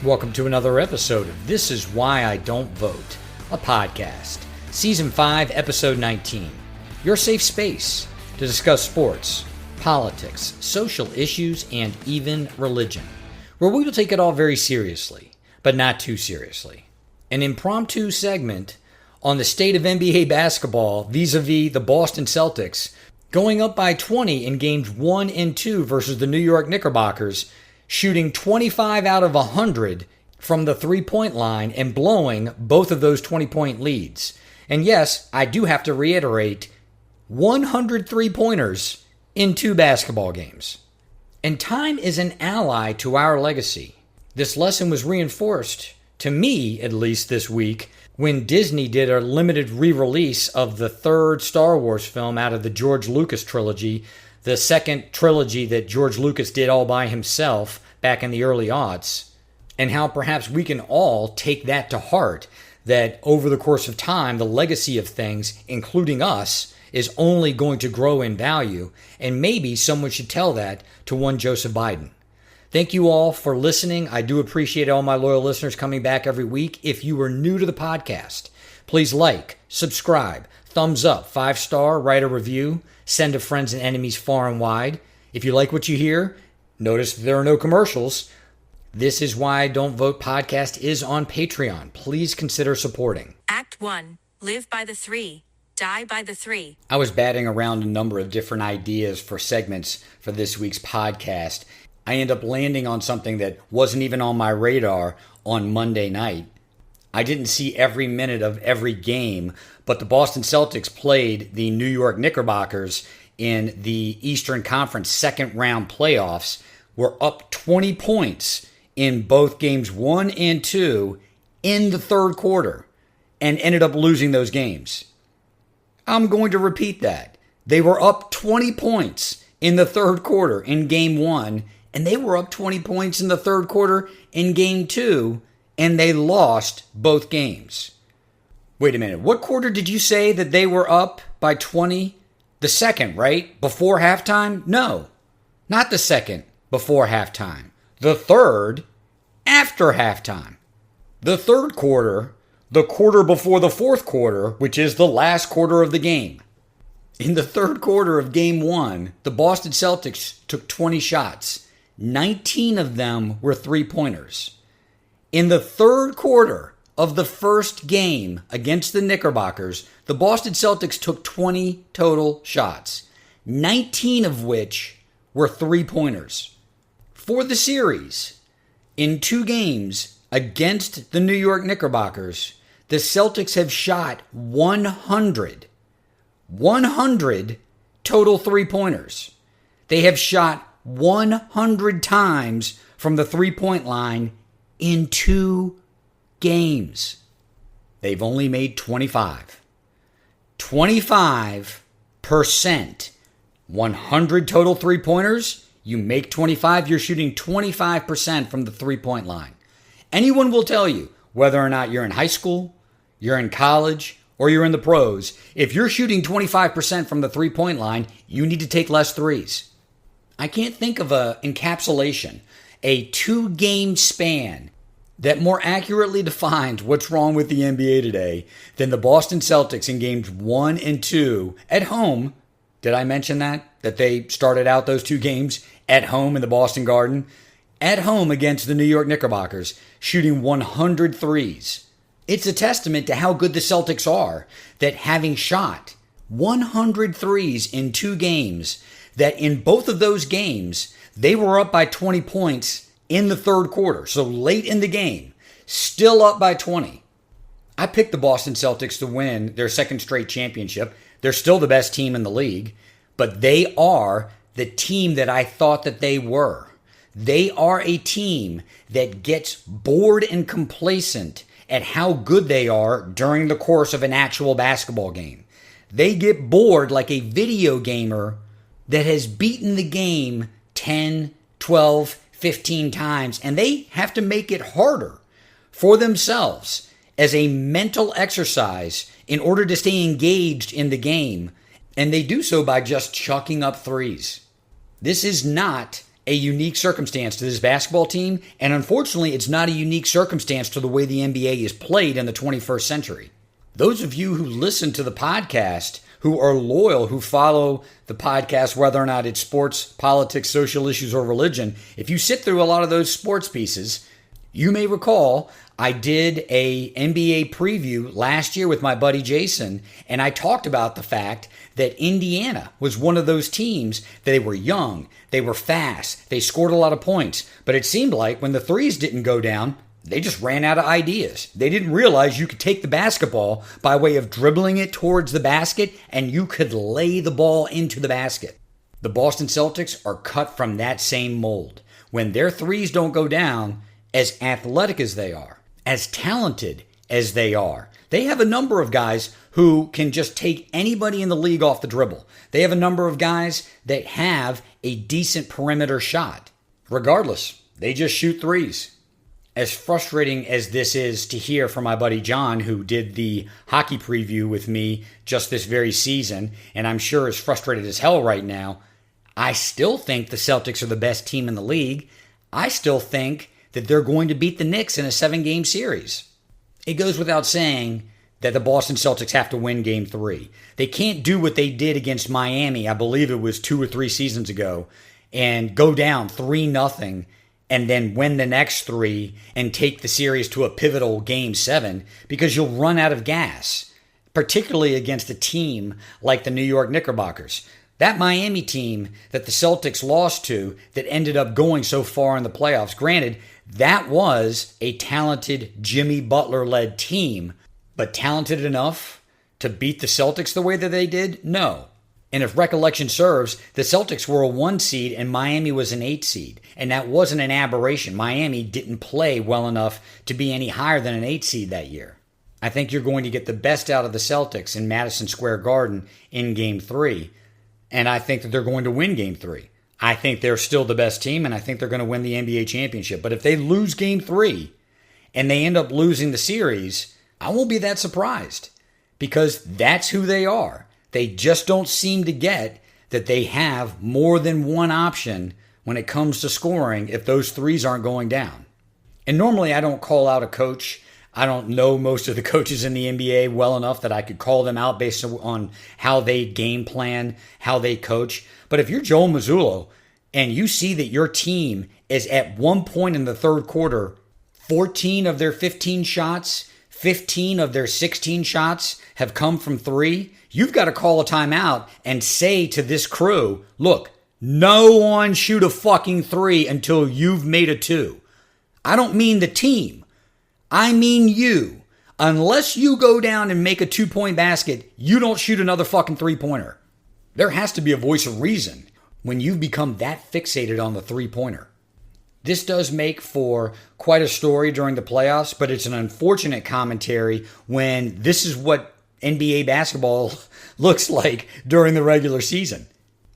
Welcome to another episode of This Is Why I Don't Vote, a podcast. Season 5, Episode 19. Your safe space to discuss sports, politics, social issues, and even religion, where we will take it all very seriously, but not too seriously. An impromptu segment on the state of NBA basketball vis-a-vis the Boston Celtics, going up by 20 in games 1 and 2 versus the New York Knickerbockers, shooting 25 out of 100 from the three-point line and blowing both of those 20-point leads. And yes, I do have to reiterate, 100 three-pointers in 2 basketball games. And time is an ally to our legacy. This lesson was reinforced, to me at least this week, when Disney did a limited re-release of the third Star Wars film out of the George Lucas trilogy, the second trilogy that George Lucas did all by himself back in the early aughts, and how perhaps we can all take that to heart, that over the course of time, the legacy of things, including us, is only going to grow in value, and maybe someone should tell that to one Joseph Biden. Thank you all for listening. I do appreciate all my loyal listeners coming back every week. If you are new to the podcast, please like, subscribe, thumbs up, 5-star, write a review, send to friends and enemies far and wide. If you like what you hear, notice there are no commercials. This Is Why I Don't Vote podcast is on Patreon. Please consider supporting. Act 1. Live by the 3. Die by the 3. I was batting around a number of different ideas for segments for this week's podcast. I end up landing on something that wasn't even on my radar on Monday night. I didn't see every minute of every game, but the Boston Celtics played the New York Knickerbockers in the Eastern Conference second round playoffs, were up 20 points in both games 1 and 2 in the third quarter, and ended up losing those games. I'm going to repeat that. They were up 20 points in the third quarter in game 1, and they were up 20 points in the third quarter in game 2, and they lost both games. Wait a minute. What quarter did you say that they were up by 20? The second, right? Before halftime? No, not the second before halftime. The third after halftime. The third quarter, the quarter before the fourth quarter, which is the last quarter of the game. In the third quarter of game 1, the Boston Celtics took 20 shots. 19 of them were three-pointers. In the third quarter of the first game against the Knickerbockers, the Boston Celtics took 20 total shots, 19 of which were three-pointers. For the series, in 2 games against the New York Knickerbockers, the Celtics have shot 100 total three-pointers. They have shot 100 times from the three-point line in 2 games. They've only made 25. 25%. 100 total three-pointers. You make 25, you're shooting 25% from the three-point line. Anyone will tell you, whether or not you're in high school, you're in college, or you're in the pros, if you're shooting 25% from the three-point line, you need to take less threes. I can't think of an encapsulation, a 2-game span that more accurately defines what's wrong with the NBA today than the Boston Celtics in games 1 and 2 at home. Did I mention that? That they started out those 2 games at home in the Boston Garden? At home against the New York Knickerbockers, shooting 100 threes. It's a testament to how good the Celtics are, that having shot 100 threes in 2 games, that in both of those games, they were up by 20 points in the third quarter. So late in the game, still up by 20. I picked the Boston Celtics to win their second straight championship. They're still the best team in the league, but they are the team that I thought that they were. They are a team that gets bored and complacent at how good they are during the course of an actual basketball game. They get bored like a video gamer that has beaten the game 10, 12, 15 times, and they have to make it harder for themselves as a mental exercise in order to stay engaged in the game, and they do so by just chucking up threes. This is not a unique circumstance to this basketball team, and unfortunately, it's not a unique circumstance to the way the NBA is played in the 21st century. Those of you who listen to the podcast, who are loyal, who follow the podcast, whether or not it's sports, politics, social issues, or religion, if you sit through a lot of those sports pieces, you may recall I did a NBA preview last year with my buddy Jason, and I talked about the fact that Indiana was one of those teams that they were young, they were fast, they scored a lot of points, but it seemed like when the threes didn't go down, they just ran out of ideas. They didn't realize you could take the basketball by way of dribbling it towards the basket, and you could lay the ball into the basket. The Boston Celtics are cut from that same mold. When their threes don't go down, as athletic as they are, as talented as they are, they have a number of guys who can just take anybody in the league off the dribble. They have a number of guys that have a decent perimeter shot. Regardless, they just shoot threes. As frustrating as this is to hear from my buddy John, who did the hockey preview with me just this very season, and I'm sure is frustrated as hell right now, I still think the Celtics are the best team in the league. I still think that they're going to beat the Knicks in a 7-game series. It goes without saying that the Boston Celtics have to win Game 3. They can't do what they did against Miami, I believe it was 2 or 3 seasons ago, and go down 3-0 and then win the next 3 and take the series to a pivotal Game 7, because you'll run out of gas, particularly against a team like the New York Knickerbockers. That Miami team that the Celtics lost to that ended up going so far in the playoffs, granted, that was a talented Jimmy Butler-led team, but talented enough to beat the Celtics the way that they did? No. And if recollection serves, the Celtics were a 1 seed and Miami was an 8 seed. And that wasn't an aberration. Miami didn't play well enough to be any higher than an 8 seed that year. I think you're going to get the best out of the Celtics in Madison Square Garden in Game 3. And I think that they're going to win Game 3. I think they're still the best team, and I think they're going to win the NBA championship. But if they lose Game 3 and they end up losing the series, I won't be that surprised, because that's who they are. They just don't seem to get that they have more than one option when it comes to scoring if those threes aren't going down. And normally I don't call out a coach. I don't know most of the coaches in the NBA well enough that I could call them out based on how they game plan, how they coach. But if you're Joel Mazzulla and you see that your team is at one point in the third quarter, 14 of their 15 shots, 15 of their 16 shots have come from 3, you've got to call a timeout and say to this crew, look, no one shoot a fucking 3 until you've made a 2. I don't mean the team. I mean you. Unless you go down and make a 2-point basket, you don't shoot another fucking 3-pointer. There has to be a voice of reason when you've become that fixated on the 3-pointer. This does make for quite a story during the playoffs, but it's an unfortunate commentary when this is what NBA basketball looks like during the regular season.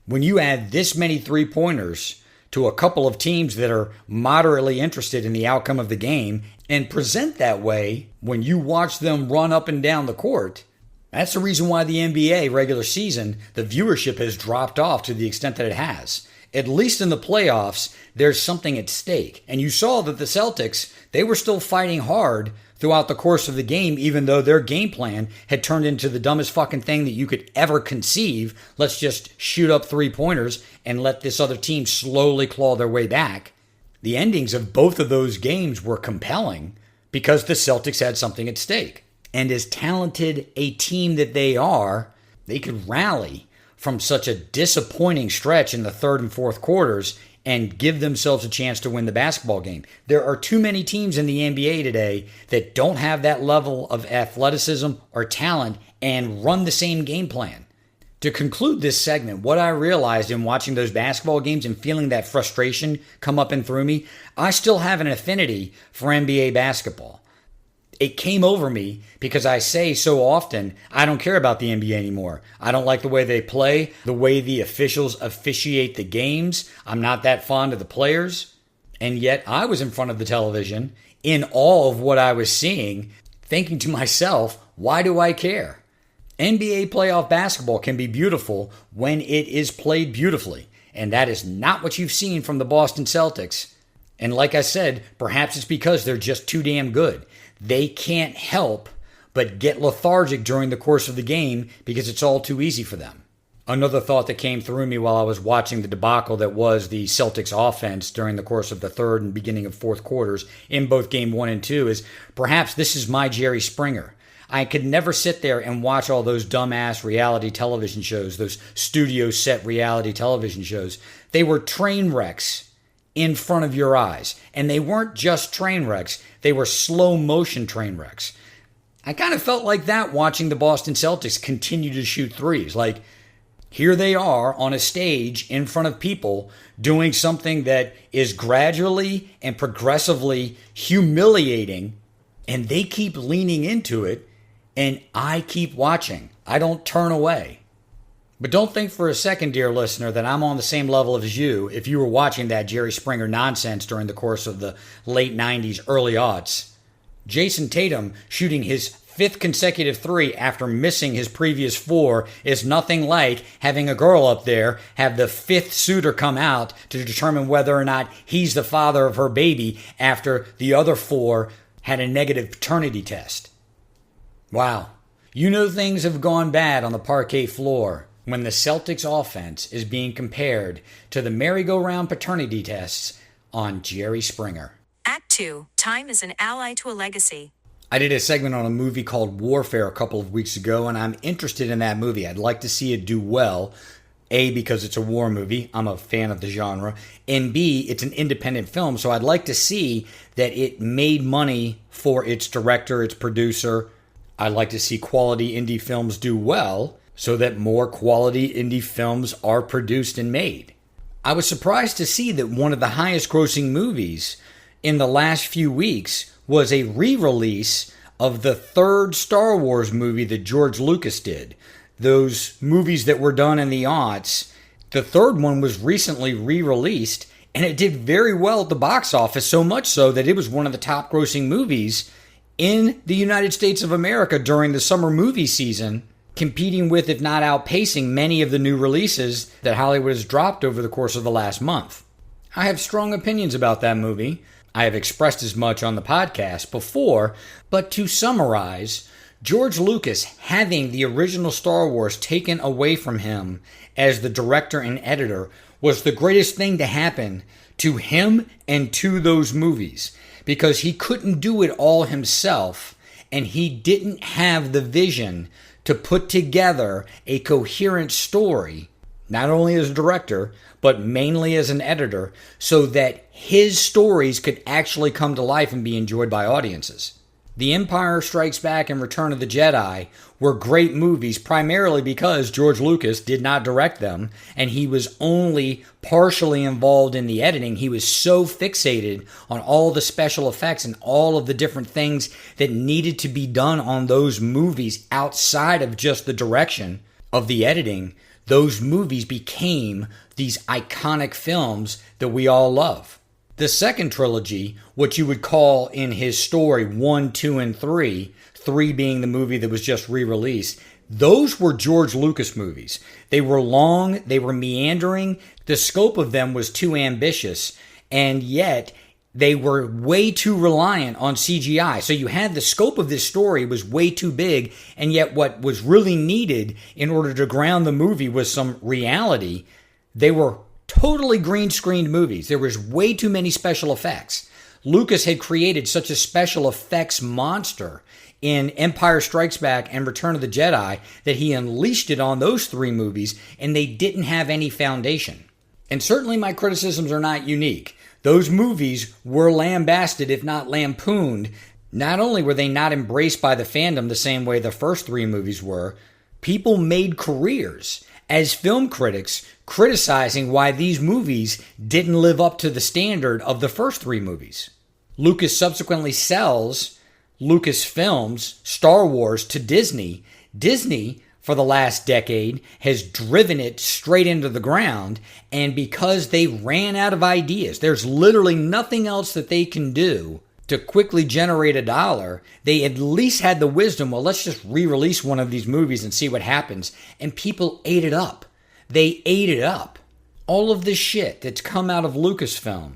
When you add this many 3-pointers to a couple of teams that are moderately interested in the outcome of the game and present that way when you watch them run up and down the court, that's the reason why the NBA regular season, the viewership has dropped off to the extent that it has. At least in the playoffs, there's something at stake. And you saw that the Celtics, they were still fighting hard throughout the course of the game, even though their game plan had turned into the dumbest fucking thing that you could ever conceive. Let's just shoot up 3-pointers and let this other team slowly claw their way back. The endings of both of those games were compelling because the Celtics had something at stake. And as talented a team that they are, they could rally from such a disappointing stretch in the third and fourth quarters and give themselves a chance to win the basketball game. There are too many teams in the NBA today that don't have that level of athleticism or talent and run the same game plan. To conclude this segment, what I realized in watching those basketball games and feeling that frustration come up and through me, I still have an affinity for NBA basketball. It came over me because I say so often, I don't care about the NBA anymore. I don't like the way they play, the way the officials officiate the games. I'm not that fond of the players. And yet I was in front of the television in awe of what I was seeing, thinking to myself, why do I care? NBA playoff basketball can be beautiful when it is played beautifully. And that is not what you've seen from the Boston Celtics. And like I said, perhaps it's because they're just too damn good. They can't help but get lethargic during the course of the game because it's all too easy for them. Another thought that came through me while I was watching the debacle that was the Celtics offense during the course of the third and beginning of fourth quarters in both game 1 and 2 is perhaps this is my Jerry Springer. I could never sit there and watch all those dumbass reality television shows, those studio set reality television shows. They were train wrecks in front of your eyes. And they weren't just train wrecks, they were slow motion train wrecks. I kind of felt like that watching the Boston Celtics continue to shoot threes. Like, here they are on a stage in front of people doing something that is gradually and progressively humiliating, and they keep leaning into it, and I keep watching. I don't turn away. But don't think for a second, dear listener, that I'm on the same level as you if you were watching that Jerry Springer nonsense during the course of the late 90s, early aughts. Jason Tatum shooting his 5th consecutive three after missing his previous 4 is nothing like having a girl up there have the 5th suitor come out to determine whether or not he's the father of her baby after the other 4 had a negative paternity test. Wow. You know things have gone bad on the parquet floor when the Celtics offense is being compared to the merry-go-round paternity tests on Jerry Springer. Act 2. Time is an ally to a legacy. I did a segment on a movie called Warfare a couple of weeks ago, and I'm interested in that movie. I'd like to see it do well. A, because it's a war movie. I'm a fan of the genre. And B, it's an independent film, so I'd like to see that it made money for its director, its producer. I'd like to see quality indie films do well so that more quality indie films are produced and made. I was surprised to see that one of the highest grossing movies in the last few weeks was a re-release of the 3rd Star Wars movie that George Lucas did. Those movies that were done in the aughts. The 3rd one was recently re-released, and it did very well at the box office, so much so that it was one of the top grossing movies in the United States of America during the summer movie season, competing with, if not outpacing, many of the new releases that Hollywood has dropped over the course of the last month. I have strong opinions about that movie. I have expressed as much on the podcast before, but to summarize, George Lucas having the original Star Wars taken away from him as the director and editor was the greatest thing to happen to him and to those movies, because he couldn't do it all himself, and he didn't have the vision to put together a coherent story, not only as a director, but mainly as an editor, so that his stories could actually come to life and be enjoyed by audiences. The Empire Strikes Back and Return of the Jedi were great movies primarily because George Lucas did not direct them, and he was only partially involved in the editing. He was so fixated on all the special effects and all of the different things that needed to be done on those movies outside of just the direction of the editing. Those movies became these iconic films that we all love. The second trilogy, what you would call in his story 1, 2, and 3, 3 being the movie that was just re-released, those were George Lucas movies. They were long, they were meandering, the scope of them was too ambitious, and yet they were way too reliant on CGI. So you had the scope of this story was way too big, and yet what was really needed in order to ground the movie was some reality. They were totally green screened movies. There was way too many special effects. Lucas had created such a special effects monster in Empire Strikes Back and Return of the Jedi that he unleashed it on those 3 movies, and they didn't have any foundation. And certainly my criticisms are not unique. Those movies were lambasted, if not lampooned. Not only were they not embraced by the fandom the same way the first 3 movies were, people made careers as film critics criticizing why these movies didn't live up to the standard of the first 3 movies. Lucas subsequently sells Lucasfilms, Star Wars, to Disney. Disney, for the last decade, has driven it straight into the ground, and because they ran out of ideas, there's literally nothing else that they can do to quickly generate a dollar. They at least had the wisdom, well, let's just re-release one of these movies and see what happens. And people ate it up. They ate it up. all of the shit that's come out of Lucasfilm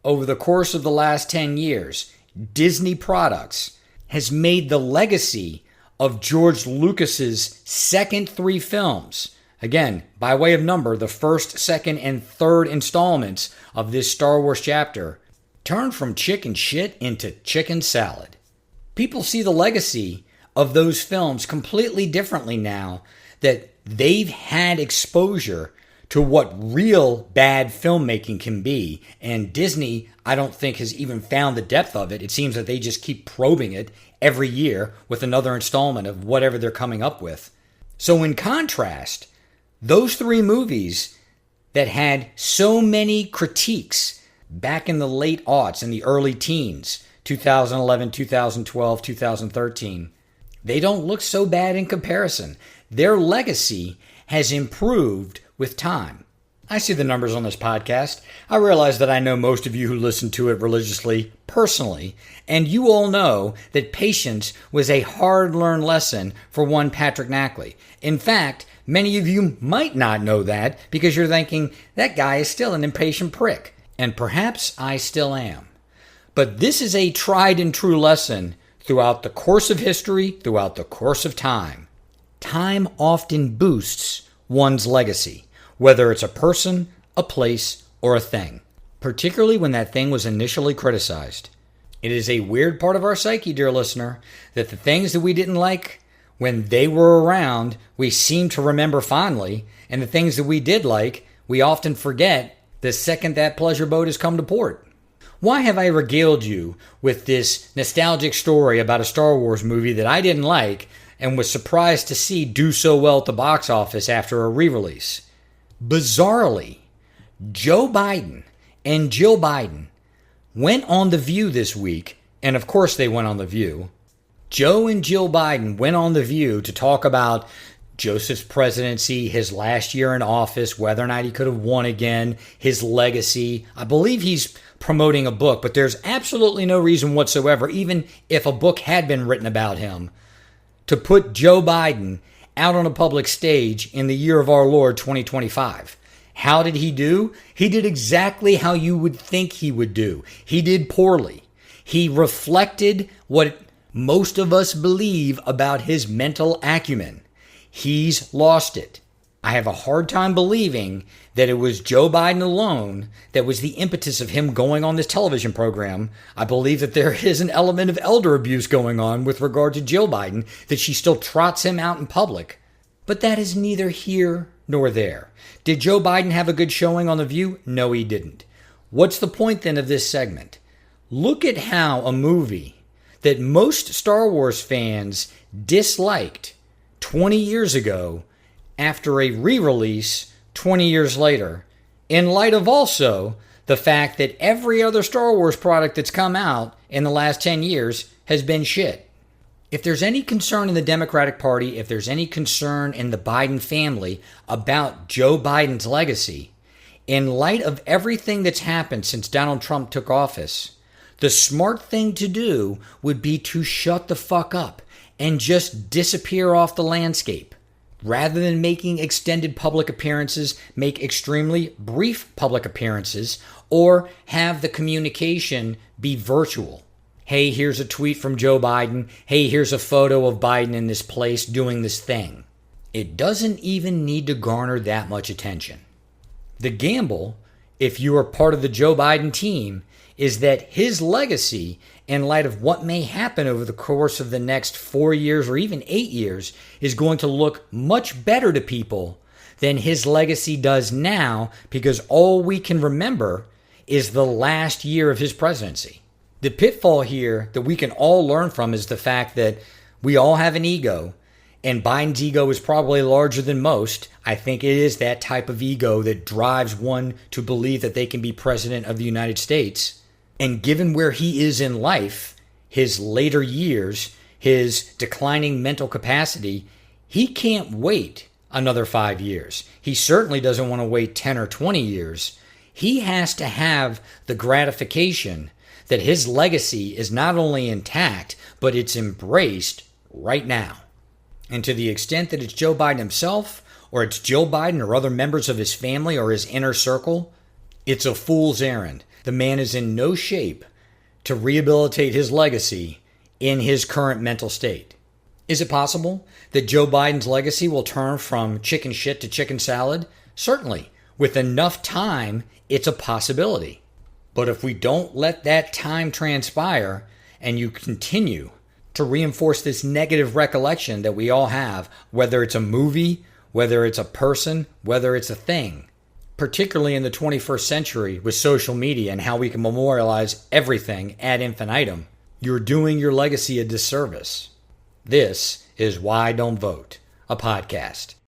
over the course of the last 10 years, Disney products, has made the legacy of George Lucas's second 3 films, again, by way of number, the first, second, and third installments of this Star Wars chapter, turn from chicken shit into chicken salad. People see the legacy of those films completely differently now that they've had exposure to what real bad filmmaking can be. And Disney, I don't think, has even found the depth of it. It seems that they just keep probing it every year with another installment of whatever they're coming up with. So in contrast, those 3 movies that had so many critiques back in the late aughts and the early teens, 2011, 2012, 2013, they don't look so bad in comparison. Their legacy has improved with time. I see the numbers on this podcast. I realize that I know most of you who listen to it religiously personally, and you all know that patience was a hard-learned lesson for one Patrick Nackley. In fact, many of you might not know that because you're thinking, that guy is still an impatient prick. And perhaps I still am. But this is a tried and true lesson throughout the course of history, throughout the course of time. Time often boosts one's legacy, whether it's a person, a place, or a thing, particularly when that thing was initially criticized. It is a weird part of our psyche, dear listener, that the things that we didn't like when they were around, we seem to remember fondly, and the things that we did like, we often forget the second that pleasure boat has come to port. Why have I regaled you with this nostalgic story about a Star Wars movie that I didn't like and was surprised to see do so well at the box office after a re-release? Bizarrely, Joe Biden and Jill Biden went on The View this week, and of course they went on The View. Joe and Jill Biden went on The View to talk about Joseph's presidency, his last year in office, whether or not he could have won again, his legacy. I believe he's promoting a book, but there's absolutely no reason whatsoever, even if a book had been written about him, to put Joe Biden out on a public stage in the year of our Lord 2025. How did he do? He did exactly how you would think he would do. He did poorly. He reflected what most of us believe about his mental acumen. He's lost it. I have a hard time believing that it was Joe Biden alone that was the impetus of him going on this television program. I believe that there is an element of elder abuse going on with regard to Jill Biden, that she still trots him out in public. But that is neither here nor there. Did Joe Biden have a good showing on The View? No, he didn't. What's the point then of this segment? Look at how a movie that most Star Wars fans disliked 20 years ago, after a re-release 20 years later, in light of also the fact that every other Star Wars product that's come out in the last 10 years has been shit. If there's any concern in the Democratic Party, if there's any concern in the Biden family about Joe Biden's legacy, in light of everything that's happened since Donald Trump took office, the smart thing to do would be to shut the fuck up and just disappear off the landscape. Rather than making extended public appearances, make extremely brief public appearances, or have the communication be virtual. Hey, here's a tweet from Joe Biden. Hey, here's a photo of Biden in this place doing this thing. It doesn't even need to garner that much attention. The gamble, if you are part of the Joe Biden team, is that his legacy, in light of what may happen over the course of the next 4 years or even 8 years, is going to look much better to people than his legacy does now, because all we can remember is the last year of his presidency. The pitfall here that we can all learn from is the fact that we all have an ego, and Biden's ego is probably larger than most. I think it is that type of ego that drives one to believe that they can be president of the United States. And given where he is in life, his later years, his declining mental capacity, he can't wait another 5 years. He certainly doesn't want to wait 10 or 20 years. He has to have the gratification that his legacy is not only intact, but it's embraced right now. And to the extent that it's Joe Biden himself or it's Joe Biden or other members of his family or his inner circle, it's a fool's errand. The man is in no shape to rehabilitate his legacy in his current mental state. Is it possible that Joe Biden's legacy will turn from chicken shit to chicken salad? Certainly. With enough time, it's a possibility. But if we don't let that time transpire and you continue to reinforce this negative recollection that we all have, whether it's a movie, whether it's a person, whether it's a thing, particularly in the 21st century with social media and how we can memorialize everything ad infinitum, you're doing your legacy a disservice. This is Why Don't Vote, a podcast.